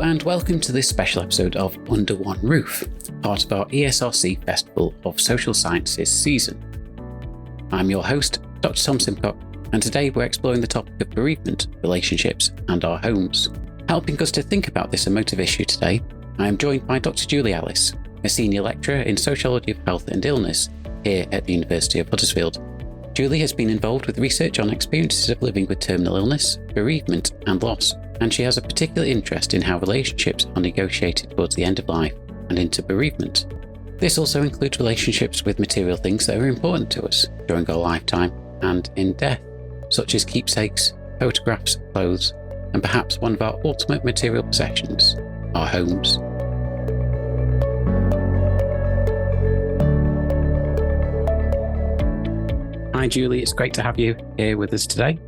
Hello and welcome to this special episode of Under One Roof, part of our ESRC Festival of Social Sciences season. I'm your host, Dr. Tom Simcock, and today we're exploring the topic of bereavement, relationships and our homes. Helping us to think about this emotive issue today, I am joined by Dr. Julie Ellis, a senior lecturer in Sociology of Health and Illness here at the University of Huddersfield. Julie has been involved with research on experiences of living with terminal illness, bereavement and loss, and she has a particular interest in how relationships are negotiated towards the end of life and into bereavement. This also includes relationships with material things that are important to us during our lifetime and in death, such as keepsakes, photographs, clothes, and perhaps one of our ultimate material possessions, our homes. Hi Julie, it's great to have you here with us today.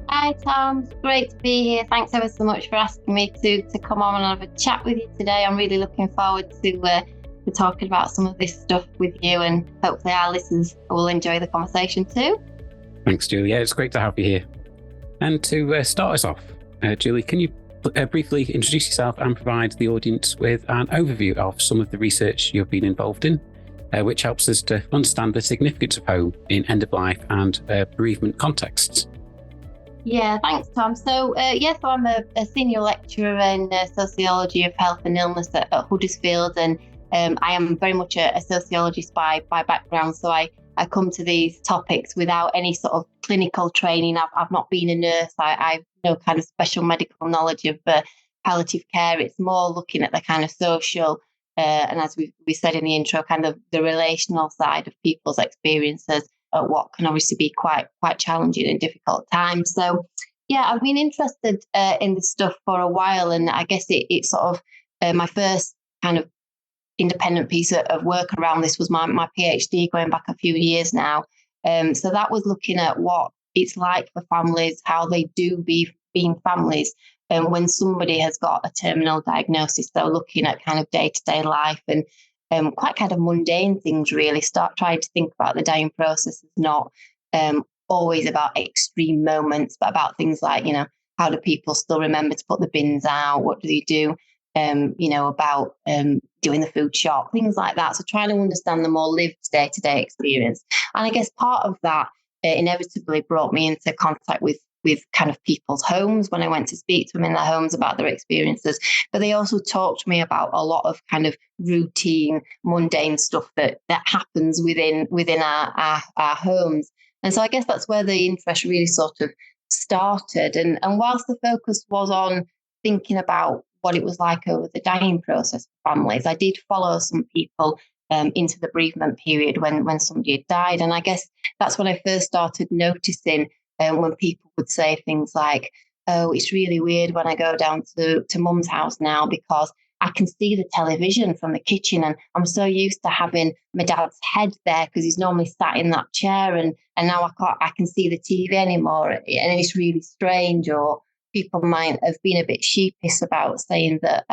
Hi Tom, it's great to be here. Thanks ever so much for asking me to come on and have a chat with you today. I'm really looking forward to talking about some of this stuff with you, and hopefully our listeners will enjoy the conversation too. Thanks Julie, yeah, it's great to have you here. And to start us off, Julie, can you briefly introduce yourself and provide the audience with an overview of some of the research you've been involved in, which helps us to understand the significance of home in end-of-life and bereavement contexts? Yeah, thanks, Tom. So, so I'm a senior lecturer in Sociology of Health and Illness at Huddersfield, and I am very much a sociologist by background. So I come to these topics without any sort of clinical training. I've not been a nurse. I've no kind of special medical knowledge of palliative care. It's more looking at the kind of social and, as we said in the intro, kind of the relational side of people's experiences at what can obviously be quite challenging and difficult times. So, yeah, I've been interested in this stuff for a while, and I guess it's sort of my first kind of independent piece of work around this was my PhD going back a few years now. So that was looking at what it's like for families, how they do being families when somebody has got a terminal diagnosis. So looking at kind of day-to-day life and quite kind of mundane things, really. Start trying to think about the dying process as not always about extreme moments, but about things like, how do people still remember to put the bins out? What do they do? About doing the food shop, things like that. So trying to understand the more lived day-to-day experience. And I guess part of that inevitably brought me into contact with kind of people's homes when I went to speak to them in their homes about their experiences. But they also talked to me about a lot of kind of routine, mundane stuff that happens within our homes. And so I guess that's where the interest really sort of started. And whilst the focus was on thinking about what it was like over the dying process for families, I did follow some people into the bereavement period when somebody had died. And I guess that's when I first started noticing when people would say things like, oh, it's really weird when I go down to mum's house now because I can see the television from the kitchen, and I'm so used to having my dad's head there because he's normally sat in that chair, and now I can see the TV anymore, and it's really strange. Or people might have been a bit sheepish about saying that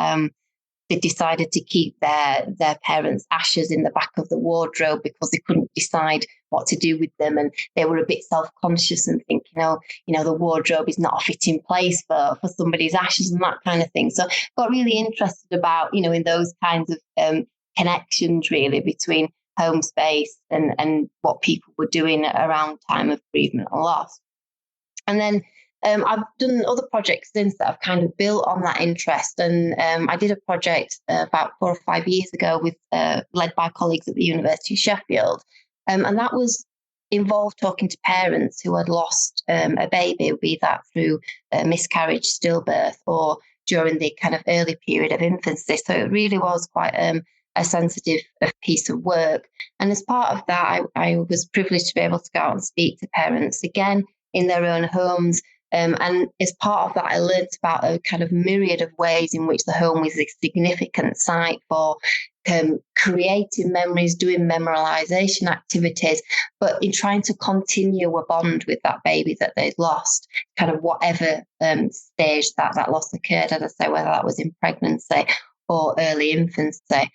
they decided to keep their parents' ashes in the back of the wardrobe because they couldn't decide what to do with them, and they were a bit self-conscious and thinking, the wardrobe is not a fitting place for somebody's ashes and that kind of thing. So got really interested about, in those kinds of connections really between home space and what people were doing around time of bereavement and loss. And then I've done other projects since that have kind of built on that interest. And I did a project about 4 or 5 years ago led by colleagues at the University of Sheffield. And that was involved talking to parents who had lost a baby, be that through miscarriage, stillbirth, or during the kind of early period of infancy. So it really was quite a sensitive piece of work. And as part of that, I was privileged to be able to go out and speak to parents, again, in their own homes. And as part of that, I learned about a kind of myriad of ways in which the home is a significant site for creating memories, doing memorialization activities, but in trying to continue a bond with that baby that they'd lost, kind of whatever stage that loss occurred, as I say, whether that was in pregnancy or early infancy.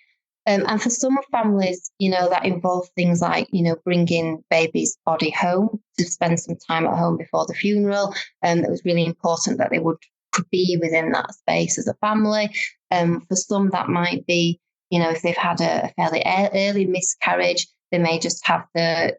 And for some families, that involved things like, bringing baby's body home to spend some time at home before the funeral. And it was really important that they would could be within that space as a family. For some, that might be, if they've had a fairly early miscarriage, they may just have the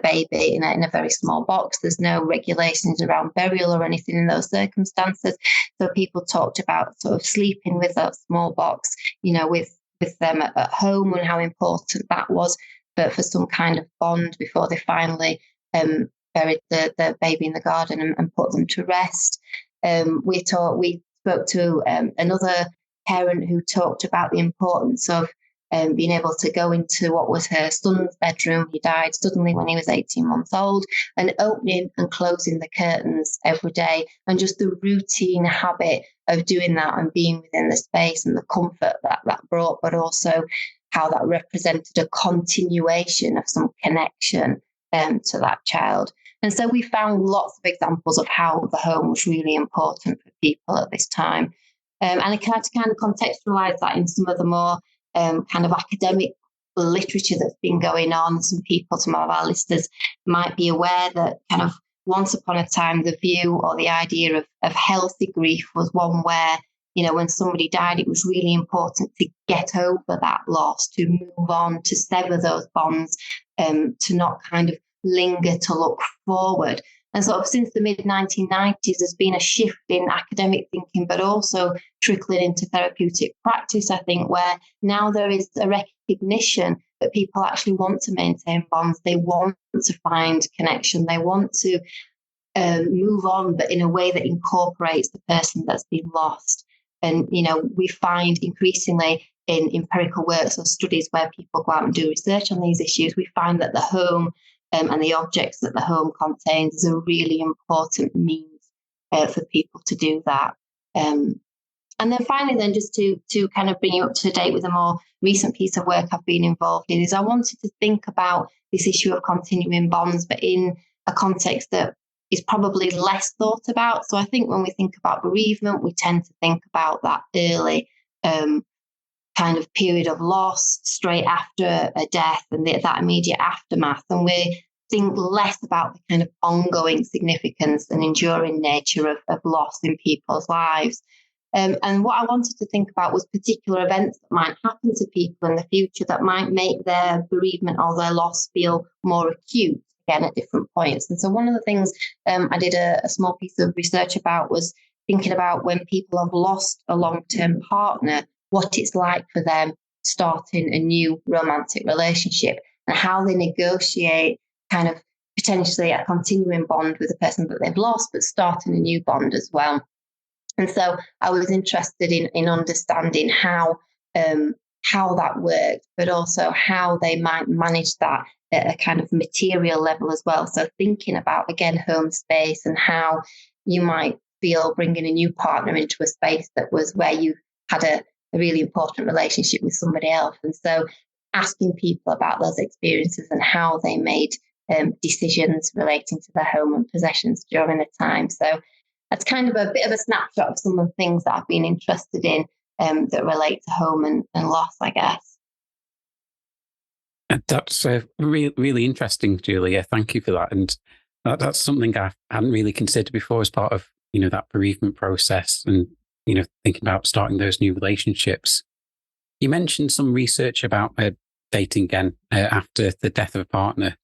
baby in a very small box. There's no regulations around burial or anything in those circumstances. So people talked about sort of sleeping with that small box, with them at home, and how important that was for some kind of bond before they finally buried the baby in the garden and put them to rest. We spoke to another parent who talked about the importance of being able to go into what was her son's bedroom. He died suddenly when he was 18 months old, and opening and closing the curtains every day, and just the routine habit of doing that and being within the space and the comfort that brought, but also how that represented a continuation of some connection to that child. And so we found lots of examples of how the home was really important for people at this time. And I tried to kind of contextualize that in some of the more kind of academic literature that's been going on. Some of our listeners might be aware that kind of once upon a time, the view or the idea of healthy grief was one where, when somebody died, it was really important to get over that loss, to move on, to sever those bonds, to not kind of linger, to look forward. And sort of since the mid-1990s, there's been a shift in academic thinking, but also trickling into therapeutic practice, I think, where now there is a recognition that people actually want to maintain bonds. They want to find connection. They want to move on, but in a way that incorporates the person that's been lost. And, we find increasingly in empirical works or studies where people go out and do research on these issues, we find that the home and the objects that the home contains is a really important means for people to do that. And then finally, just to kind of bring you up to date with a more recent piece of work I've been involved in, is I wanted to think about this issue of continuing bonds, but in a context that is probably less thought about. So I think when we think about bereavement, we tend to think about that early kind of period of loss straight after a death and that immediate aftermath. And we think less about the kind of ongoing significance and enduring nature of loss in people's lives. And what I wanted to think about was particular events that might happen to people in the future that might make their bereavement or their loss feel more acute, again, at different points. And so one of the things I did a small piece of research about was thinking about when people have lost a long-term partner, what it's like for them starting a new romantic relationship and how they negotiate kind of potentially a continuing bond with the person that they've lost, but starting a new bond as well. And so I was interested in understanding how that worked, but also how they might manage that at a kind of material level as well. So thinking about, again, home space and how you might feel bringing a new partner into a space that was where you had a really important relationship with somebody else. And so asking people about those experiences and how they made decisions relating to their home and possessions during the time. So that's kind of a bit of a snapshot of some of the things that I've been interested in that relate to home and loss, I guess. That's really interesting, Julia. Thank you for that. And that's something I hadn't really considered before as part of, that bereavement process and, thinking about starting those new relationships. You mentioned some research about dating again after the death of a partner.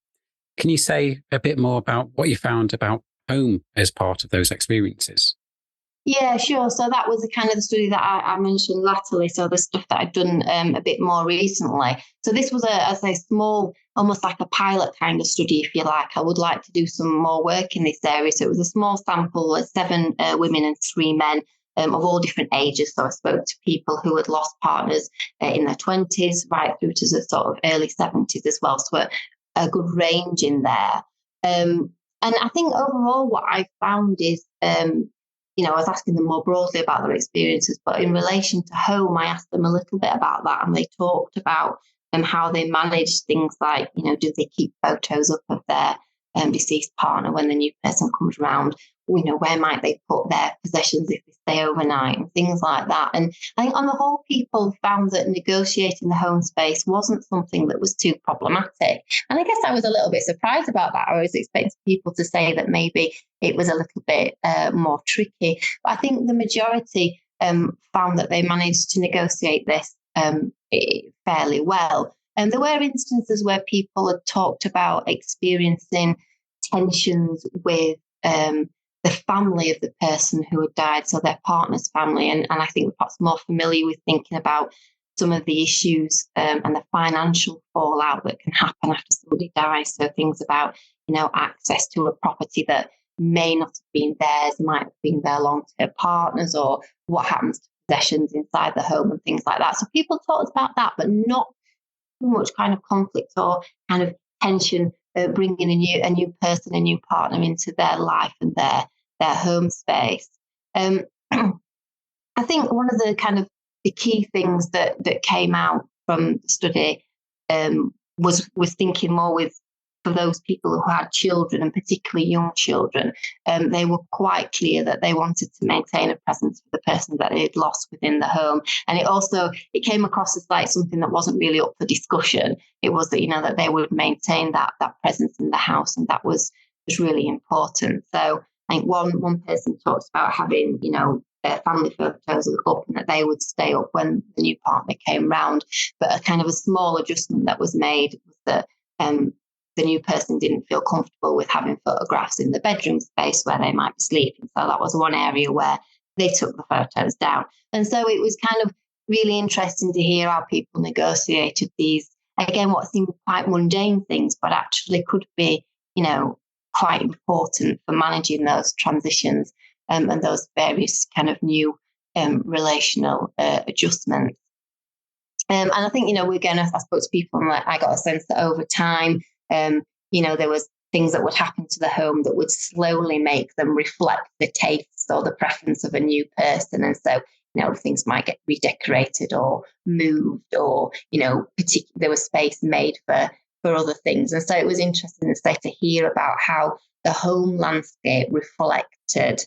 Can you say a bit more about what you found about home as part of those experiences? Yeah, sure. So that was the kind of the study that I mentioned latterly. So the stuff that I'd done a bit more recently. So this was a small, almost like a pilot kind of study, if you like. I would like to do some more work in this area. So it was a small sample of 7 women and 3 men of all different ages. So I spoke to people who had lost partners in their 20s right through to the sort of early 70s as well. So a good range in there. And I think overall what I found is, I was asking them more broadly about their experiences, but in relation to home, I asked them a little bit about that, and they talked about how they manage things like, do they keep photos up of their deceased partner when the new person comes around? where might they put their possessions if they stay overnight and things like that. And I think on the whole, people found that negotiating the home space wasn't something that was too problematic. And I guess I was a little bit surprised about that. I was expecting people to say that maybe it was a little bit more tricky. But I think the majority found that they managed to negotiate this fairly well. And there were instances where people had talked about experiencing tensions with the family of the person who had died, so their partner's family. And I think we're perhaps more familiar with thinking about some of the issues and the financial fallout that can happen after somebody dies. So things about, access to a property that may not have been theirs, might have been their long-term partners, or what happens to possessions inside the home and things like that. So people talked about that, but not too much kind of conflict or kind of tension, bringing a new person, a new partner into their life and their home space. I think one of the kind of the key things that came out from the study was thinking more for those people who had children, and particularly young children. They were quite clear that they wanted to maintain a presence for the person that they had lost within the home. And it came across as like something that wasn't really up for discussion. It was that, that they would maintain that presence in the house, and that was really important. So I think one person talks about having, their family photos up, and that they would stay up when the new partner came round. But a kind of a small adjustment that was made was that the new person didn't feel comfortable with having photographs in the bedroom space where they might be sleeping. So that was one area where they took the photos down. And so it was kind of really interesting to hear how people negotiated these, again, what seemed quite mundane things, but actually could be, quite important for managing those transitions and those various kind of new relational adjustments. And I think, we're going to, I spoke to people, and I got a sense that over time, there was things that would happen to the home that would slowly make them reflect the tastes or the preference of a new person. And so, things might get redecorated or moved, or, there was space made for other things. And so it was interesting to hear about how the home landscape reflected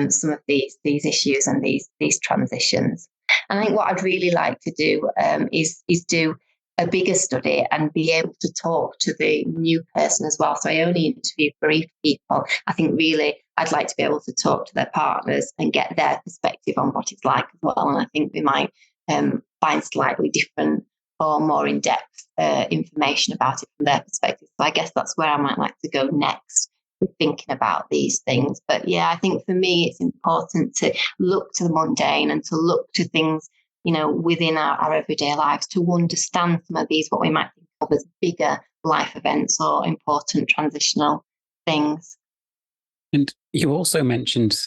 some of these issues and these transitions. And I think what I'd really like to do is do a bigger study and be able to talk to the new person as well. So I only interview bereaved people. I think really I'd like to be able to talk to their partners and get their perspective on what it's like as well. And I think we might find slightly different or more in-depth information about it from their perspective. So I guess that's where I might like to go next with thinking about these things. But yeah, I think for me, it's important to look to the mundane and to look to things, within our everyday lives, to understand some of these, what we might think of as bigger life events or important transitional things. And you also mentioned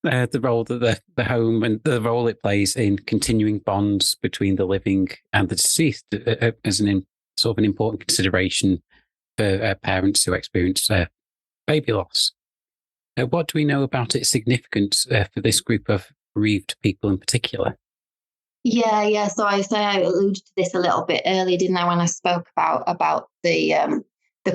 the role that the home and the role it plays in continuing bonds between the living and the deceased as sort of an important consideration for parents who experience baby loss. What do we know about its significance for this group of bereaved people in particular? Yeah. So I alluded to this a little bit earlier, didn't I, when I spoke about the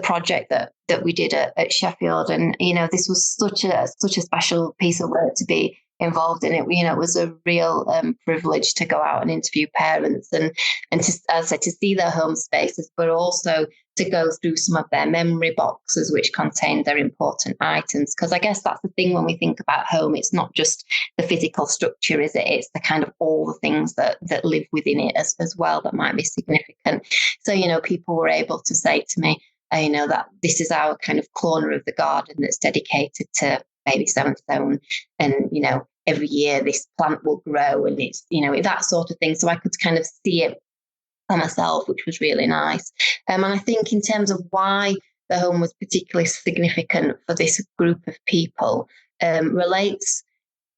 project that we did at Sheffield. And, this was such a special piece of work to be involved in it. It was a real privilege to go out and interview parents and to, as I said, to see their home spaces, but also to go through some of their memory boxes, which contain their important items. Because I guess that's the thing when we think about home, it's not just the physical structure, is it? It's the kind of all the things that live within it as well that might be significant. So, people were able to say to me, that this is our kind of corner of the garden that's dedicated to baby so-and-so, and every year this plant will grow, and it's, that sort of thing. So I could kind of see it for myself, which was really nice. And I think in terms of why the home was particularly significant for this group of people, relates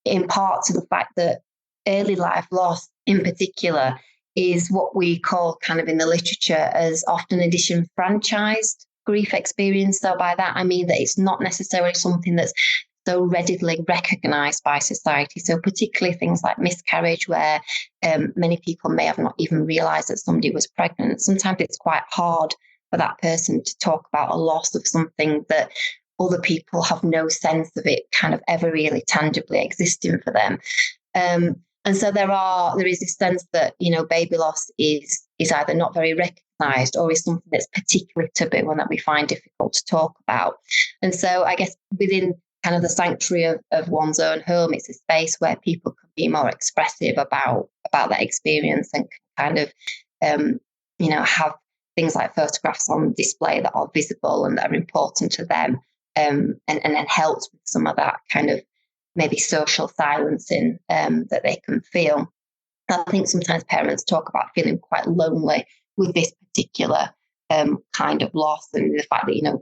in part to the fact that early life loss in particular is what we call kind of in the literature as often a disenfranchised grief experience. So by that, I mean that it's not necessarily something that's so readily recognised by society. So particularly things like miscarriage, where many people may have not even realised that somebody was pregnant. Sometimes it's quite hard for that person to talk about a loss of something that other people have no sense of it kind of ever really tangibly existing for them. And so there is this sense that, baby loss is either not very recognised or is something that's particularly taboo and that we find difficult to talk about. And so I guess within kind of the sanctuary of one's own home, it's a space where people can be more expressive about that experience and kind of, have things like photographs on display that are visible and that are important to them, and then helps with some of that kind of maybe social silencing that they can feel. I think sometimes parents talk about feeling quite lonely with this particular kind of loss, and the fact that,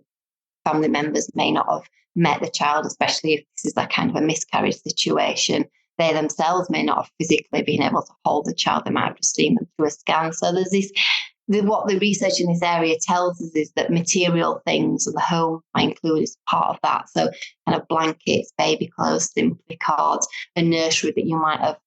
family members may not have met the child, especially if this is a kind of a miscarriage situation. They themselves may not have physically been able to hold the child. They might have just seen them through a scan. So there's this, what the research in this area tells us is that material things, and the home I include as part of that. So kind of blankets, baby clothes, simply cards, a nursery that you might have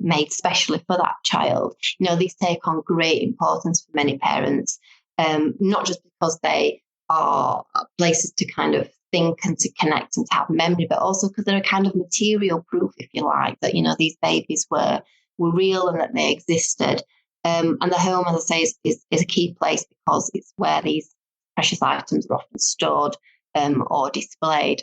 made specially for that child. These take on great importance for many parents, not just because they are places to kind of think and to connect and to have memory, but also because they're a kind of material proof, if you like, that, these babies were real and that they existed. And the home, as I say, is a key place because it's where these precious items are often stored or displayed.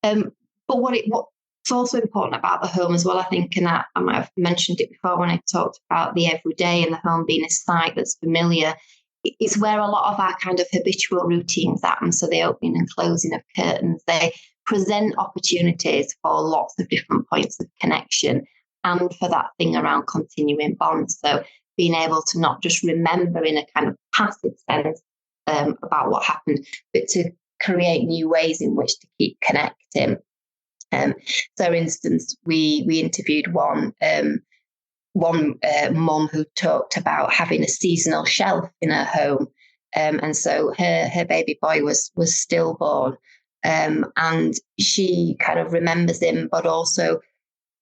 But what's also important about the home as well, I think, and I might have mentioned it before when I talked about the everyday and the home being a site that's familiar, it's where a lot of our kind of habitual routines happen. So the opening and closing of curtains, they present opportunities for lots of different points of connection and for that thing around continuing bonds. So being able to not just remember in a kind of passive sense about what happened, but to create new ways in which to keep connecting. So, for instance, we interviewed one mum who talked about having a seasonal shelf in her home, and so her baby boy was stillborn, and she kind of remembers him, but also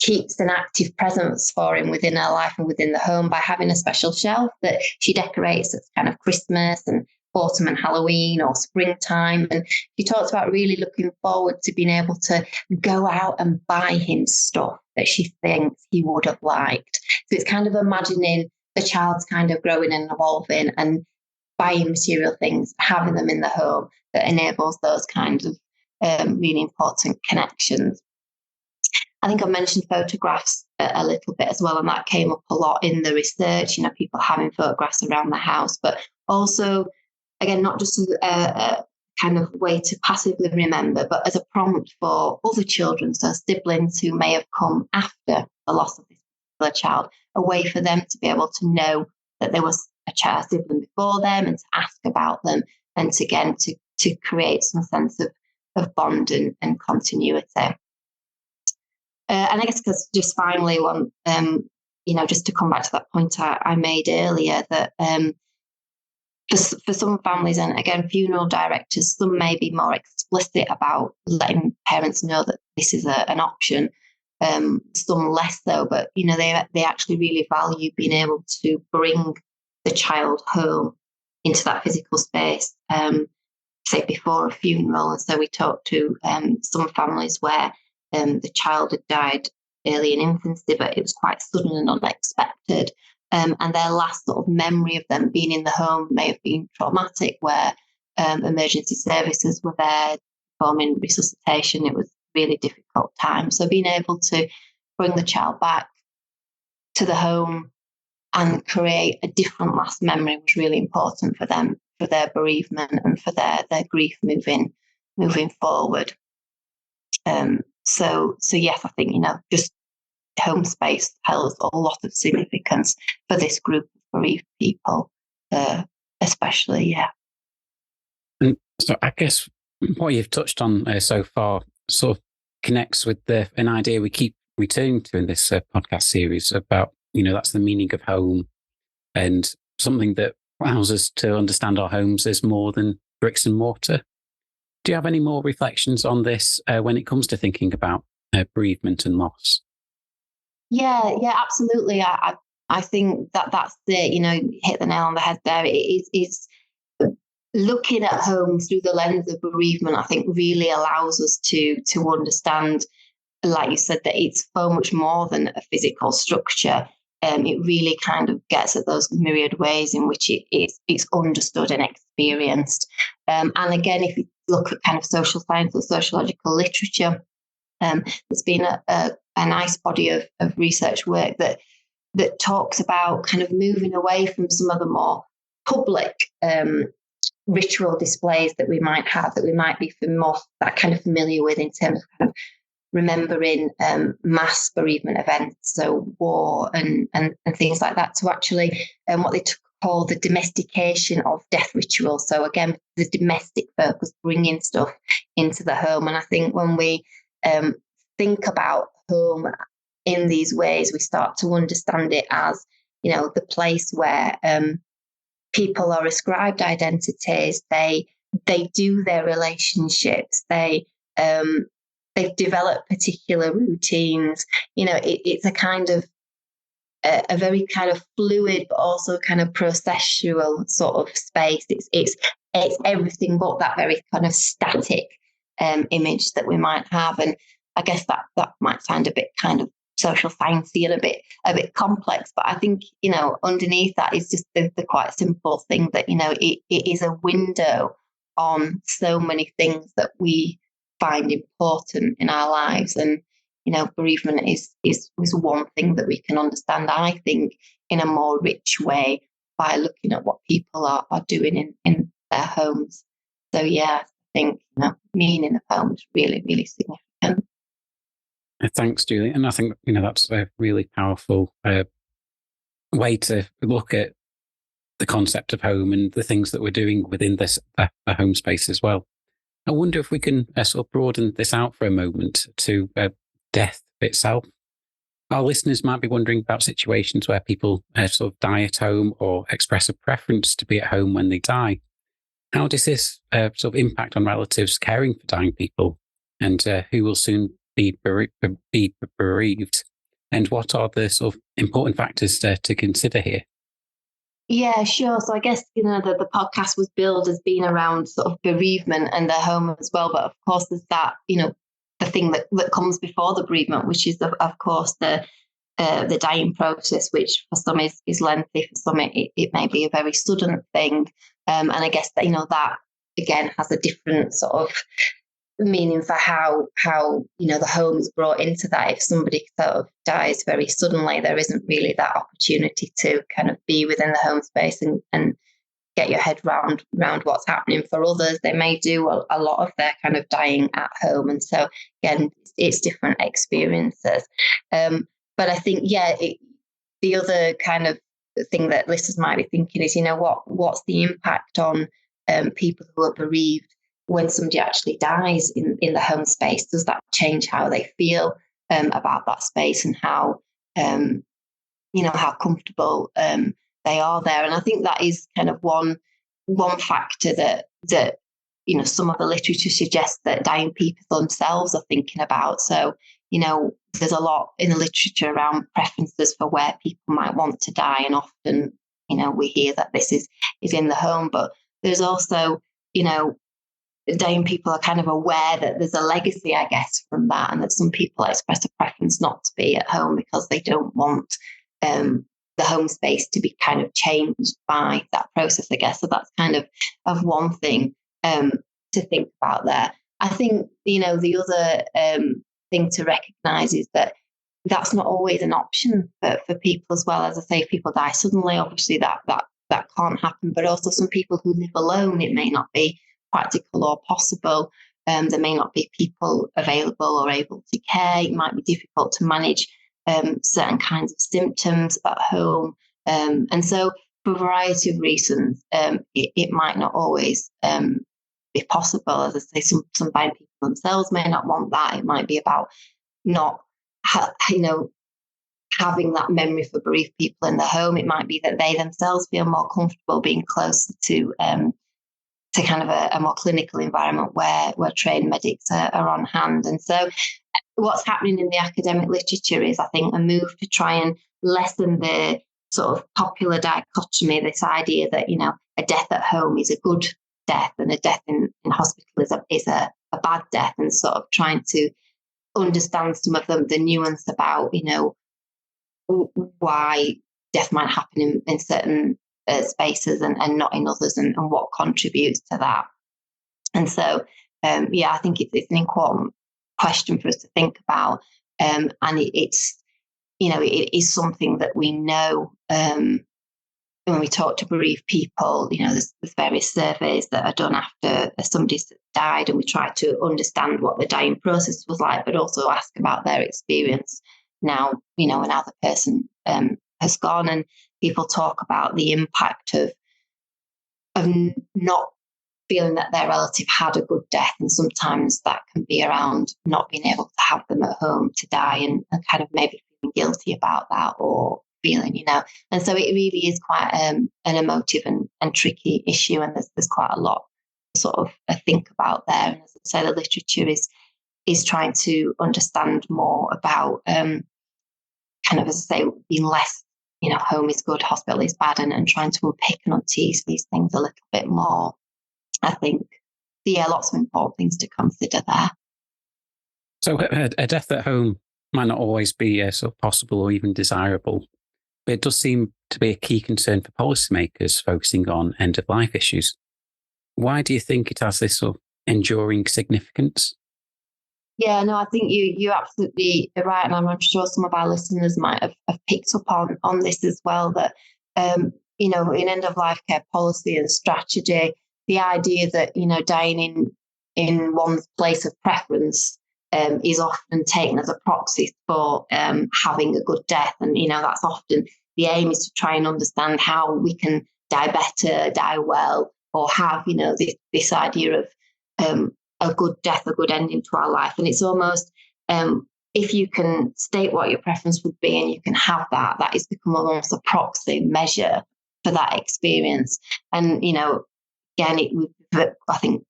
keeps an active presence for him within her life and within the home by having a special shelf that she decorates at kind of Christmas and autumn and Halloween or springtime. And she talks about really looking forward to being able to go out and buy him stuff that she thinks he would have liked. So it's kind of imagining the child's kind of growing and evolving and buying material things, having them in the home that enables those kinds of really important connections. I think I've mentioned photographs a little bit as well, and that came up a lot in the research, people having photographs around the house, but also, again, not just a kind of way to passively remember, but as a prompt for other children, so siblings who may have come after the loss of this particular child, a way for them to be able to know that there was a child sibling before them and to ask about them, and to, again, to create some sense of bond and continuity. And I guess because just finally, one, just to come back to that point I made earlier, that for some families, and again, funeral directors, some may be more explicit about letting parents know that this is an option, some less so, but, they actually really value being able to bring the child home into that physical space, say before a funeral. And so we talked to some families where the child had died early in infancy, but it was quite sudden and unexpected. And their last sort of memory of them being in the home may have been traumatic, where emergency services were there performing resuscitation. It was a really difficult time. So being able to bring the child back to the home and create a different last memory was really important for them, for their bereavement and for their grief moving forward. So yes, I think, just home space holds a lot of significance for this group of bereaved people, especially, yeah. And so I guess what you've touched on so far sort of connects with an idea we keep returning to in this podcast series about, that's the meaning of home, and something that allows us to understand our homes as more than bricks and mortar. Do you have any more reflections on this when it comes to thinking about bereavement and loss? Yeah, absolutely. I think that's it. You hit the nail on the head there. It is looking at home through the lens of bereavement, I think really allows us to understand, like you said, that it's so much more than a physical structure. It really kind of gets at those myriad ways in which it's understood and experienced. And again, if you look at kind of social science or sociological literature, there's been a nice body of research work that talks about kind of moving away from some of the more public ritual displays that we might have, that we might be more that kind of familiar with in terms of kind of remembering mass bereavement events, so war and things like that, to actually what they call the domestication of death rituals. So again, the domestic focus, bringing stuff into the home. And I think when we think about home in these ways, we start to understand it as, the place where people are ascribed identities, they do their relationships, they develop particular routines. It's a kind of a very kind of fluid, but also kind of processual sort of space. It's everything but that very kind of static image that we might have. And I guess that might sound a bit kind of social sciencey and a bit complex, but I think underneath that is just the quite simple thing that it is a window on so many things that we find important in our lives. And bereavement is one thing that we can understand, I think, in a more rich way by looking at what people are doing in their homes. So yeah, I think meaning of home is really, really significant. Thanks, Julie. And I think, that's a really powerful way to look at the concept of home and the things that we're doing within this home space as well. I wonder if we can sort of broaden this out for a moment to death itself. Our listeners might be wondering about situations where people sort of die at home or express a preference to be at home when they die. How does this sort of impact on relatives caring for dying people, and who will soon be bereaved? And what are the sort of important factors to consider here? Yeah, sure. So I guess, the podcast was billed as being around sort of bereavement and the home as well. But of course, there's that, the thing that comes before the bereavement, which is, of course, the dying process, which for some is lengthy, for some it may be a very sudden thing. And I guess that, that again has a different sort of meaning for how the home is brought into that. If somebody sort of dies very suddenly, there isn't really that opportunity to kind of be within the home space and get your head round what's happening. For others, they may do a lot of their kind of dying at home, and so again, it's different experiences. But I think, the other kind of thing that listeners might be thinking is, what's the impact on people who are bereaved when somebody actually dies in the home space? Does that change how they feel about that space and how how comfortable they are there? And I think that is kind of one factor that some of the literature suggests that dying people themselves are thinking about. So there's a lot in the literature around preferences for where people might want to die, and often we hear that this is in the home, but there's also dying people are kind of aware that there's a legacy, I guess, from that, and that some people express a preference not to be at home because they don't want the home space to be kind of changed by that process, I guess. So that's kind of one thing to think about there. I think, the other thing to recognise is that that's not always an option for people as well. As I say, if people die suddenly, obviously that can't happen, but also some people who live alone, it may not be practical or possible. There may not be people available or able to care. It might be difficult to manage certain kinds of symptoms at home. And so for a variety of reasons, it might not always be possible. As I say, some dying people themselves may not want that. It might be about not, having that memory for bereaved people in the home. It might be that they themselves feel more comfortable being closer to kind of a more clinical environment where trained medics are on hand. And so what's happening in the academic literature is, I think, a move to try and lessen the sort of popular dichotomy, this idea that, a death at home is a good death, and a death in hospital is a bad death, and sort of trying to understand some of the nuance about, why death might happen in certain spaces and not in others, and what contributes to that. And so, I think it's an important question for us to think about. And it's, it is something that we know when we talk to bereaved people. There's various surveys that are done after somebody's died, and we try to understand what the dying process was like, but also ask about their experience now, now the person has gone. And people talk about the impact of not feeling that their relative had a good death, and sometimes that can be around not being able to have them at home to die, and kind of maybe feeling guilty about that, or feeling, and so it really is quite an emotive and tricky issue, and there's quite a lot to sort of think about there. And as I say, the literature is trying to understand more about kind of, as I say, being less, home is good, hospital is bad, and trying to unpick and untease these things a little bit more. I think, lots of important things to consider there. So a death at home might not always be sort of possible or even desirable, but it does seem to be a key concern for policymakers focusing on end-of-life issues. Why do you think it has this sort of enduring significance? Yeah, no, I think you're absolutely right, and I'm sure some of our listeners might have picked up on this as well, that, in end-of-life care policy and strategy, the idea that, dying in one's place of preference is often taken as a proxy for having a good death. And, that's often the aim, is to try and understand how we can die better, die well, or have, this idea of a good death, a good ending to our life. And it's almost, if you can state what your preference would be and you can have that is become almost a proxy measure for that experience. And, again, I think,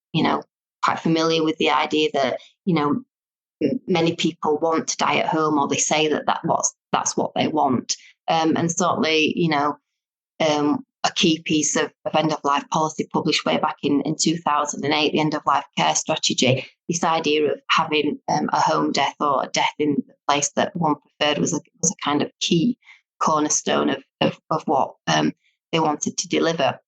quite familiar with the idea that, many people want to die at home, or they say that's what they want. And certainly, a key piece of end-of-life policy published way back in 2008, the end-of-life care strategy, this idea of having a home death, or a death in the place that one preferred, was a kind of key cornerstone of what they wanted to deliver.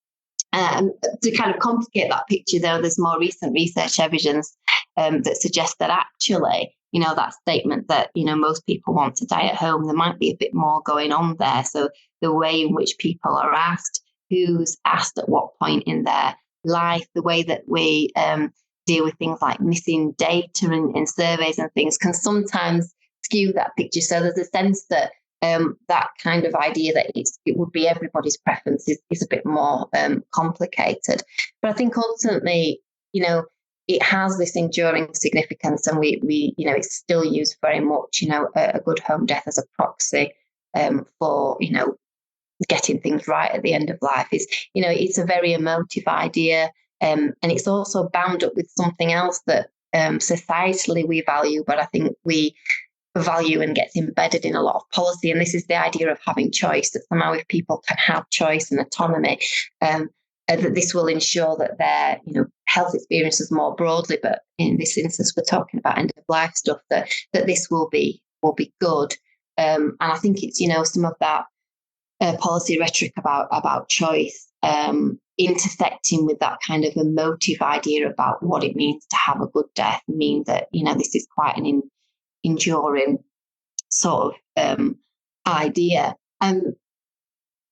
To kind of complicate that picture, though, there's more recent research evidence that suggests that actually, that statement that, most people want to die at home, there might be a bit more going on there. So the way in which people are asked, who's asked at what point in their life, the way that we deal with things like missing data in surveys and things, can sometimes skew that picture. So there's a sense that that kind of idea that it would be everybody's preference is a bit more complicated. But I think ultimately, it has this enduring significance, and we it's still used very much, a good home death as a proxy for, getting things right at the end of life. It's a very emotive idea, and it's also bound up with something else that societally we value, but I think we value and gets embedded in a lot of policy. And this is the idea of having choice, that somehow if people can have choice and autonomy, that this will ensure that their health experiences more broadly, but in this instance we're talking about end of life stuff, that this will be good. And I think it's some of that policy rhetoric about choice intersecting with that kind of emotive idea about what it means to have a good death, mean that this is quite an enduring sort of idea. And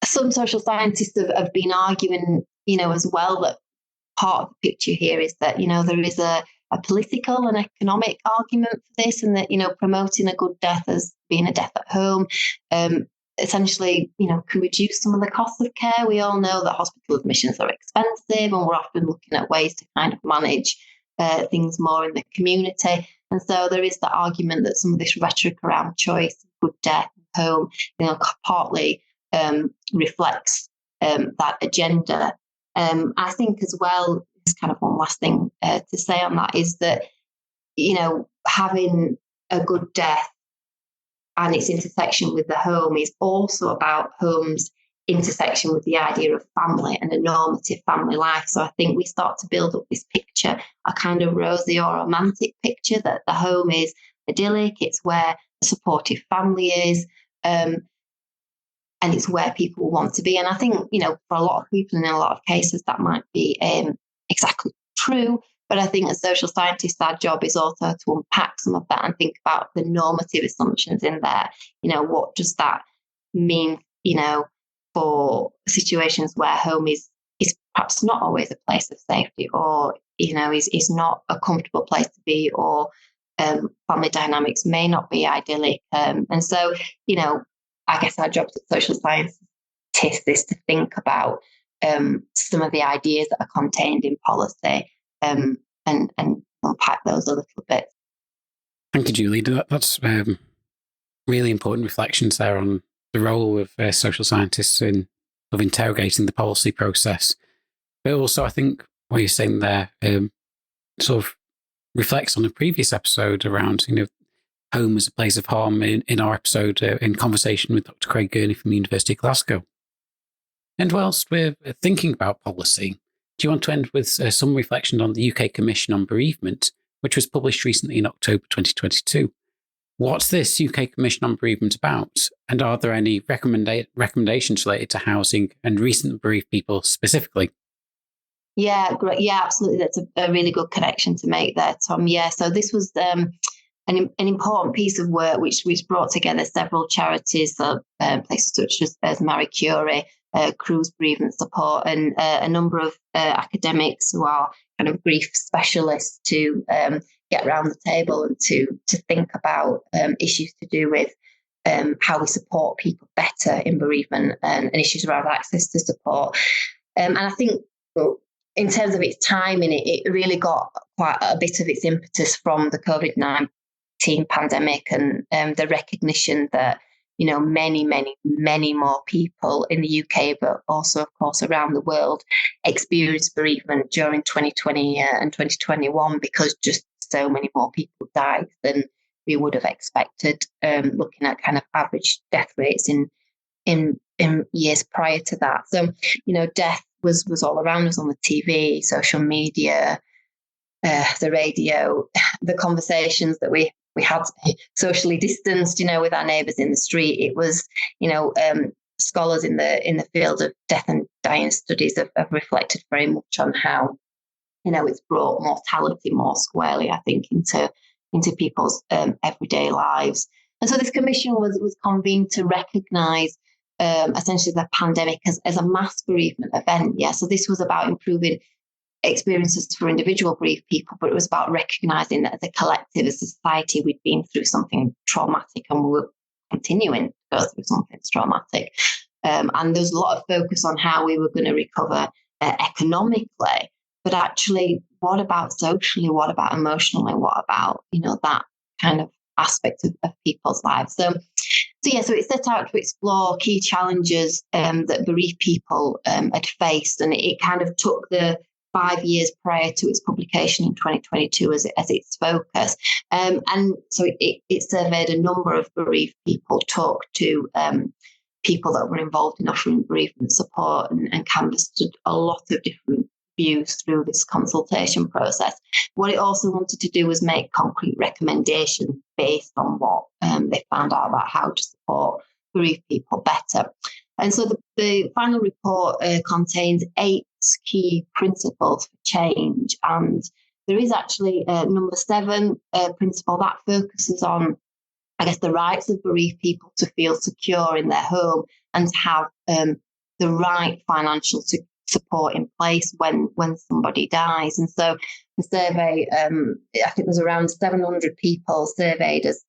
some social scientists have been arguing, as well, that part of the picture here is that, there is a political and economic argument for this, and that, promoting a good death as being a death at home, essentially, can reduce some of the costs of care. We all know that hospital admissions are expensive, and we're often looking at ways to kind of manage things more in the community. And so there is the argument that some of this rhetoric around choice, good death, home, partly reflects that agenda. I think as well, there's kind of one last thing to say on that, is that, having a good death and its intersection with the home is also about home's intersection with the idea of family and a normative family life. So I think we start to build up this picture, a kind of rosy or romantic picture that the home is idyllic, it's where a supportive family is, and it's where people want to be. And I think, for a lot of people in a lot of cases, that might be exactly true. But I think as social scientists, our job is also to unpack some of that and think about the normative assumptions in there. What does that mean, for situations where home is perhaps not always a place of safety, or, is not a comfortable place to be, or family dynamics may not be idyllic. And so, I guess our job as social scientists is to think about some of the ideas that are contained in policy and unpack those a little bit. Thank you, Julie. That's really important reflections there on the role of social scientists in interrogating the policy process. But also, I think what you're saying there sort of reflects on a previous episode around, home as a place of harm in our episode in conversation with Dr. Craig Gurney from the University of Glasgow. And whilst we're thinking about policy, do you want to end with some reflection on the UK Commission on Bereavement, which was published recently in October 2022? What's this UK Commission on Bereavement about? And are there any recommendations related to housing and recent bereaved people specifically? Yeah, great. Yeah, absolutely. That's a really good connection to make there, Tom. Yeah, so this was an important piece of work which brought together several charities, places such as Marie Curie, Crew's Bereavement Support, and a number of academics who are kind of grief specialists to get around the table and to think about issues to do with how we support people better in bereavement and issues around access to support. And I think in terms of its timing, it really got quite a bit of its impetus from the COVID-19 pandemic and the recognition that, many, many, many more people in the UK, but also, of course, around the world, experienced bereavement during 2020 and 2021 because just so many more people died than we would have expected, looking at kind of average death rates in years prior to that. So, death was all around us on the TV, social media, the radio, the conversations that we had socially distanced, with our neighbours in the street. It was, scholars in the field of death and dying studies have reflected very much on how, it's brought mortality more squarely, I think, into people's everyday lives. And so this commission was convened to recognise essentially the pandemic as a mass bereavement event. Yeah, so this was about improving experiences for individual bereaved people, but it was about recognising that as a collective, as a society, we'd been through something traumatic and we were continuing to go through something traumatic. And there was a lot of focus on how we were going to recover economically, but actually, what about socially? What about emotionally? What about, that kind of aspect of people's lives? So it set out to explore key challenges that bereaved people had faced, and it kind of took the 5 years prior to its publication in 2022 as its focus. And so it surveyed a number of bereaved people, talked to people that were involved in offering bereavement support, and canvassed a lot of different views through this consultation process. What it also wanted to do was make concrete recommendations based on what they found out about how to support bereaved people better. And so the final report contains 8 key principles for change. And there is actually number 7 principle that focuses on, I guess, the rights of bereaved people to feel secure in their home and to have the right financial support in place when somebody dies. And so the survey, I think there's around 700 people surveyed as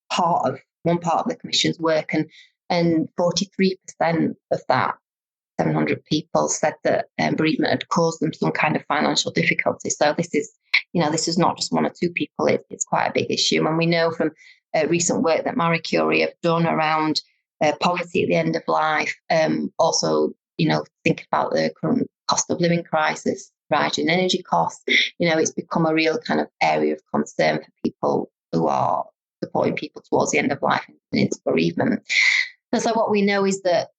part of the commission's work, and 43% of that 700 people said that bereavement had caused them some kind of financial difficulty. So this is not just 1 or 2 people, it's quite a big issue. And we know from recent work that Marie Curie have done around poverty at the end of life, also, think about the current cost of living crisis, rising energy costs, it's become a real kind of area of concern for people who are supporting people towards the end of life and into bereavement. And so what we know is that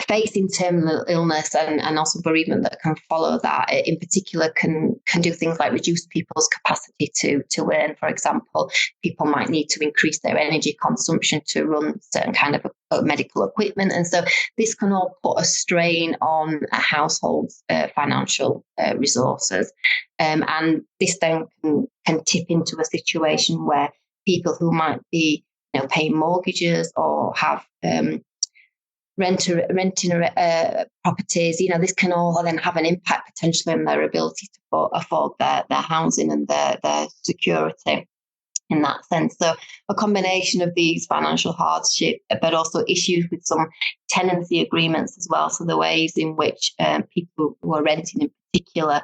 facing terminal illness and also bereavement that can follow that, in particular, can do things like reduce people's capacity to earn. For example, people might need to increase their energy consumption to run certain kind of medical equipment. And so this can all put a strain on a household's financial resources. And this then can tip into a situation where people who might be paying mortgages or have renting properties, this can all then have an impact potentially on their ability to afford their housing and their security in that sense. So a combination of these financial hardship, but also issues with some tenancy agreements as well. So the ways in which people who are renting in particular,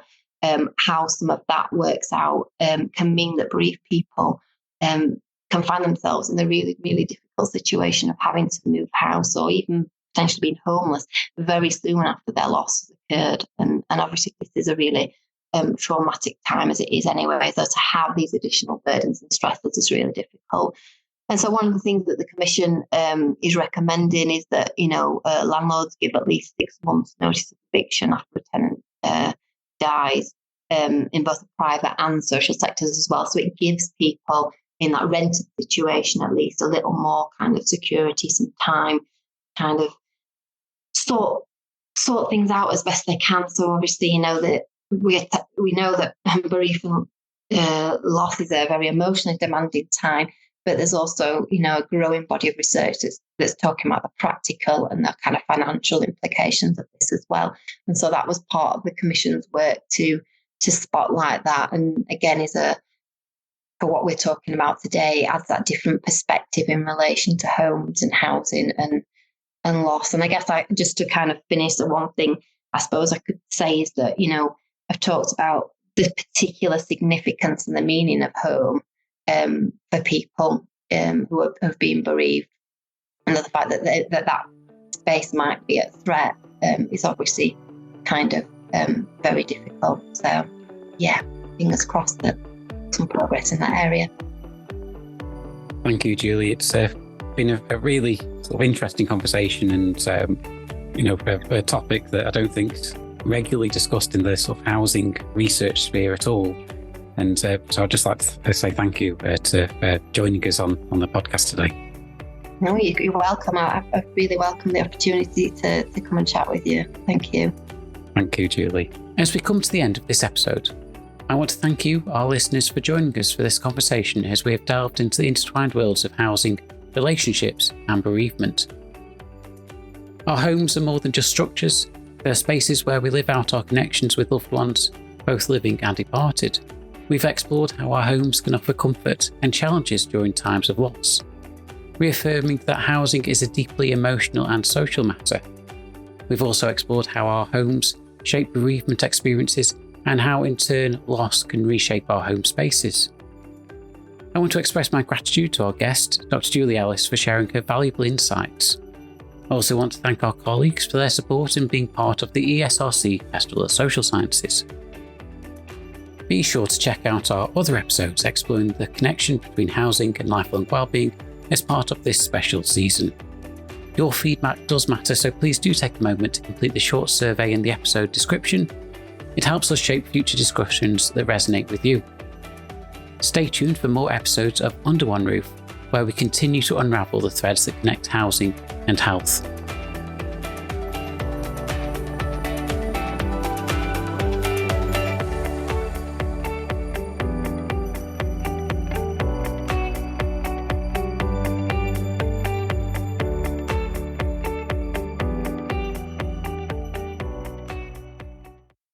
how some of that works out, can mean that bereaved people can find themselves in a really, really difficult situation of having to move house or even potentially being homeless very soon after their loss has occurred. And obviously this is a really traumatic time as it is anyway. So to have these additional burdens and stresses is really difficult. And so one of the things that the Commission is recommending is that, landlords give at least 6 months notice of eviction after a tenant dies, in both the private and social sectors as well. So it gives people in that rented situation at least a little more kind of security, some time, kind of sort things out as best they can. So obviously, that we know that bereavement loss is a very emotionally demanding time, but there's also a growing body of research that's talking about the practical and the kind of financial implications of this as well. And so that was part of the Commission's work to spotlight that, and again for what we're talking about today, adds that different perspective in relation to homes and housing and loss. And I guess just to kind of finish, the one thing I suppose I could say is that, I've talked about the particular significance and the meaning of home for people who have been bereaved, and the fact that that space might be at threat is obviously kind of very difficult. So, yeah, fingers crossed that some progress in that area. Thank you, Julie. It's been a really sort of interesting conversation, and a topic that I don't think is regularly discussed in the sort of housing research sphere at all. And so I'd just like to say thank you to joining us on the podcast today. No, you're welcome. I really welcome the opportunity to come and chat with you. Thank you. Thank you, Julie. As we come to the end of this episode, I want to thank you, our listeners, for joining us for this conversation as we have delved into the intertwined worlds of housing, relationships, and bereavement. Our homes are more than just structures. They're spaces where we live out our connections with loved ones, both living and departed. We've explored how our homes can offer comfort and challenges during times of loss, reaffirming that housing is a deeply emotional and social matter. We've also explored how our homes shape bereavement experiences and how, in turn, loss can reshape our home spaces. I want to express my gratitude to our guest, Dr. Julie Ellis, for sharing her valuable insights. I also want to thank our colleagues for their support in being part of the ESRC Festival of Social Sciences. Be sure to check out our other episodes exploring the connection between housing and lifelong wellbeing as part of this special season. Your feedback does matter, so please do take a moment to complete the short survey in the episode description. It helps us shape future discussions that resonate with you. Stay tuned for more episodes of Under One Roof, where we continue to unravel the threads that connect housing and health.